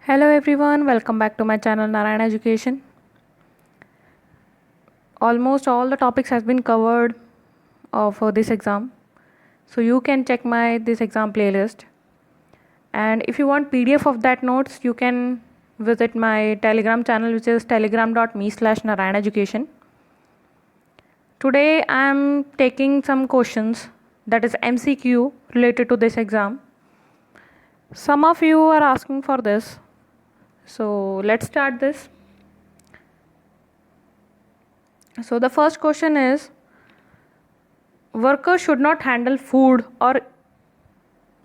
Hello everyone, welcome back to my channel Narayana Education. Almost all the topics has been covered for this exam, so you can check my this exam playlist, and if you want PDF of that notes you can visit my Telegram channel, which is telegram.me/Narayana Education. Today I am taking some questions, that is MCQ, related to this exam. Some of you are asking for this, so let's start this. So the first question is, workers should not handle food or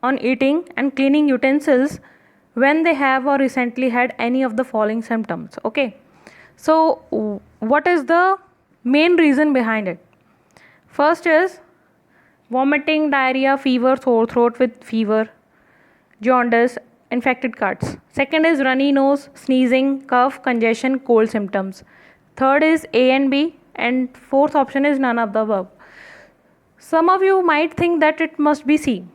on eating and cleaning utensils when they have or recently had any of the following symptoms. Okay, so what is the main reason behind it? First is vomiting, diarrhea, fever, sore throat with fever, jaundice, infected cuts. Second is runny nose, sneezing, cough, congestion, cold symptoms. Third is A and B, and fourth option is none of the above. Some of you might think that it must be C.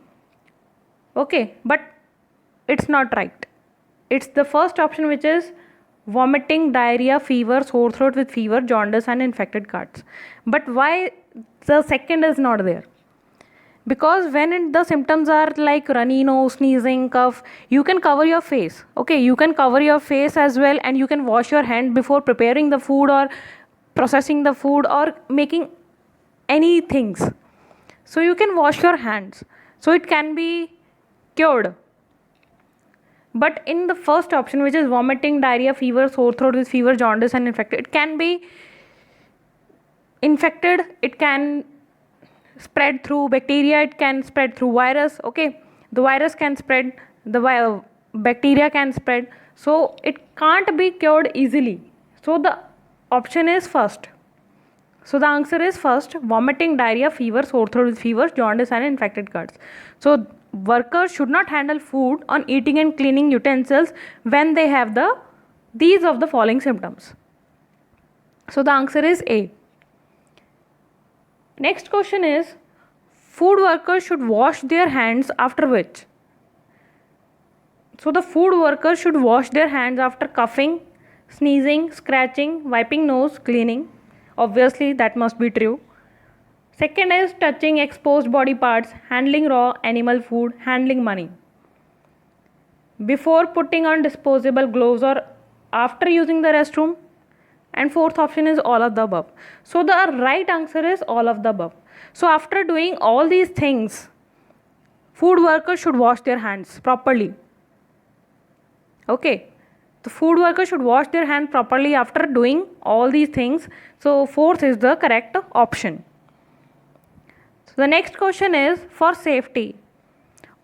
Okay, but it's not right. It's the first option, which is vomiting, diarrhea, fever, sore throat with fever, jaundice and infected cuts. But why the second is not there? Because when the symptoms are like runny nose, sneezing, cough, you can cover your face. Okay, you can cover your face as well, and you can wash your hand before preparing the food or processing the food or making any things. So you can wash your hands, so it can be cured. But in the first option, which is vomiting, diarrhea, fever, sore throat with fever, jaundice and infected, it can be infected, it can spread through bacteria, it can spread through virus. Okay, the virus can spread, the bacteria can spread, so it can't be cured easily. So the option is first. So the answer is first, vomiting, diarrhea, fever, sore throat with fever, jaundice and infected cuts. So workers should not handle food on eating and cleaning utensils when they have these of the following symptoms. So the answer is A. Next question is, food workers should wash their hands after which? So the food workers should wash their hands after coughing, sneezing, scratching, wiping nose, cleaning. Obviously that must be true. Second is touching exposed body parts, handling raw animal food, handling money. Before putting on disposable gloves or after using the restroom. And fourth option is all of the above. So the right answer is all of the above. So after doing all these things, food workers should wash their hands properly. Okay, the food workers should wash their hands properly after doing all these things. So fourth is the correct option. So the next question is, for safety,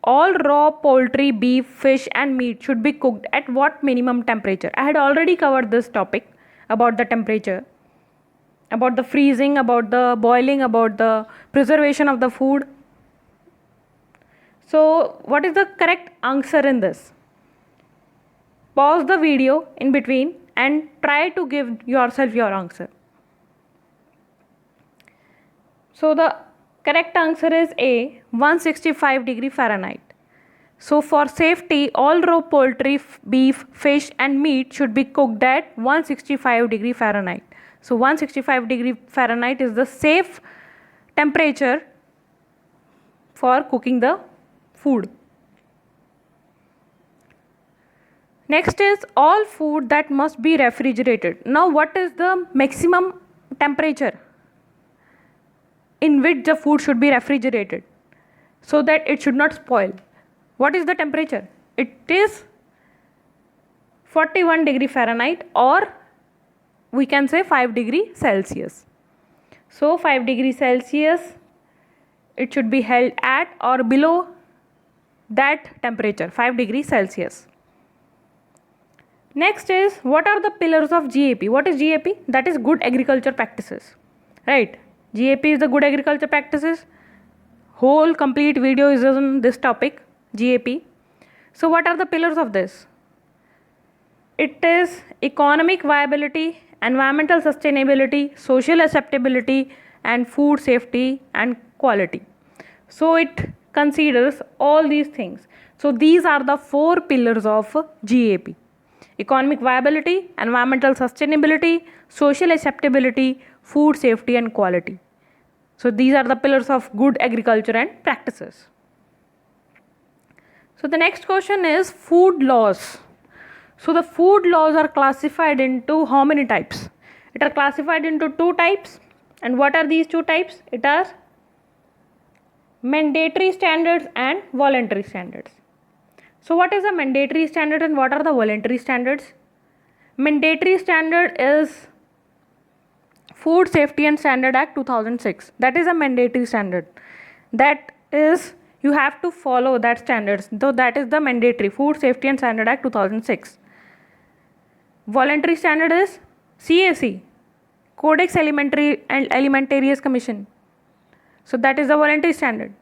all raw poultry, beef, fish and meat should be cooked at what minimum temperature? I had already covered this topic about the temperature, about the freezing, about the boiling, about the preservation of the food. So what is the correct answer in this? Pause the video in between and try to give yourself your answer. So the correct answer is A, 165 Fahrenheit. So for safety, all raw poultry, beef, fish and meat should be cooked at 165 Fahrenheit. So 165 Fahrenheit is the safe temperature for cooking the food. Next is all food that must be refrigerated. Now what is the maximum temperature in which the food should be refrigerated so that it should not spoil? What is the temperature? It is 41 Fahrenheit, or we can say 5 degrees Celsius. So 5 degrees Celsius, it should be held at or below that temperature, 5 degrees Celsius. Next is, what are the pillars of GAP? What is GAP? That is good agriculture practices, right? GAP is the good agriculture practices. Whole complete video is on this topic, GAP. So what are the pillars of this? It is economic viability, environmental sustainability, social acceptability and food safety and quality. So it considers all these things. So these are the 4 pillars of GAP: economic viability, environmental sustainability, social acceptability, food safety and quality. So these are the pillars of good agriculture and practices. So the next question is food laws. So the food laws are classified into how many types? It are classified into 2 types. And what are these 2 types? It are mandatory standards and voluntary standards. So what is a mandatory standard and what are the voluntary standards? Mandatory standard is Food Safety and Standard Act 2006. That is a mandatory standard. That is, you have to follow that standards. So that is the mandatory Food Safety and Standard Act 2006. Voluntary standard is CAC, Codex Alimentarius Commission. So that is the voluntary standard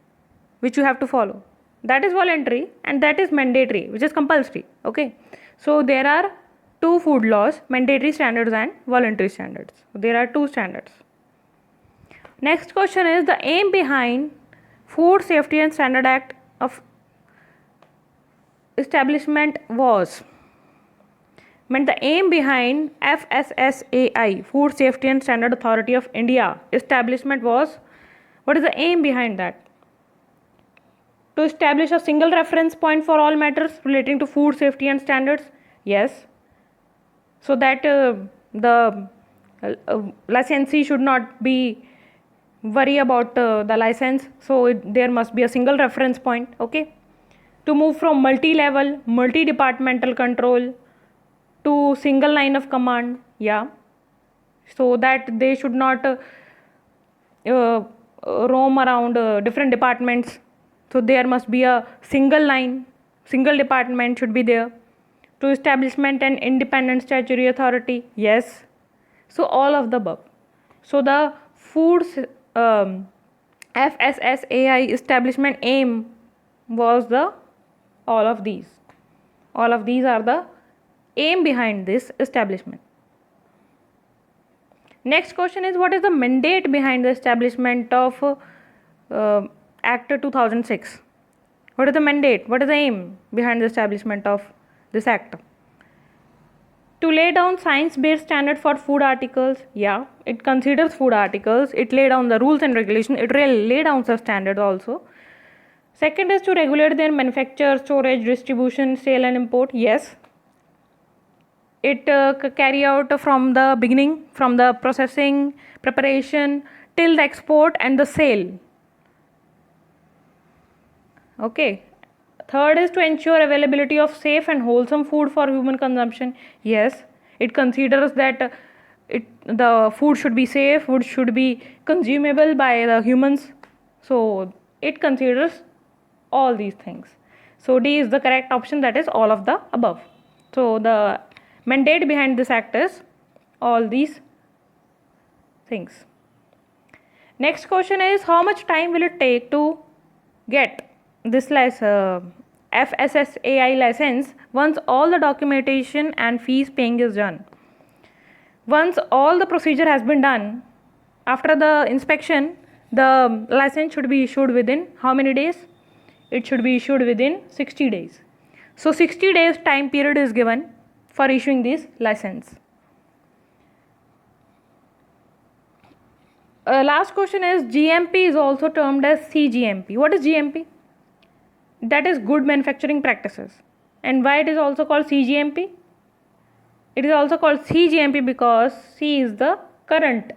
which you have to follow. That is voluntary and that is mandatory, which is compulsory. Okay. So there are 2 food laws, mandatory standards and voluntary standards. There are 2 standards. Next question is the aim behind Food Safety and Standard Act of establishment was. The aim behind FSSAI, Food Safety and Standard Authority of India establishment was, what is the aim behind that? To establish a single reference point for all matters relating to food safety and standards? Yes. So that the licensee should not be worry about the license. So there must be a single reference point. Okay. To move from multi-level, multi-departmental control to single line of command. Yeah. So that they should not roam around different departments. So there must be a single line, single department should be there. To establishment and independent statutory authority, yes. So all of the above. So the FSSAI establishment aim was all of these. All of these are the aim behind this establishment. Next question is, what is the mandate behind the establishment of Act 2006? What is the mandate? What is the aim behind the establishment of this act? To lay down science-based standard for food articles. Yeah, it considers food articles. It lay down the rules and regulations. It lay down the standards also. Second is to regulate their manufacture, storage, distribution, sale and import. Yes. It carry out from the beginning, from the processing, preparation till the export and the sale. Okay. Third is to ensure availability of safe and wholesome food for human consumption. Yes, it considers that the food should be safe, food should be consumable by the humans. So it considers all these things. So D is the correct option, that is all of the above. So the mandate behind this act is all these things. Next question is, how much time will it take to get this FSSAI license once all the documentation and fees paying is done? Once all the procedure has been done, after the inspection, the license should be issued within how many days? It should be issued within 60 days. So 60 days time period is given for issuing this license. Last question is, GMP is also termed as cGMP. What is GMP? That is good manufacturing practices. And why it is also called cGMP? It is also called cGMP because C is the current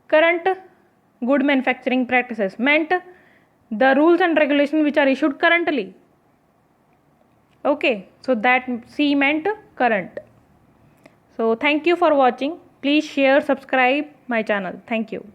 good manufacturing practices, meant the rules and regulations which are issued currently. Okay, so that C meant current. So thank you for watching. Please share, subscribe my channel. Thank you.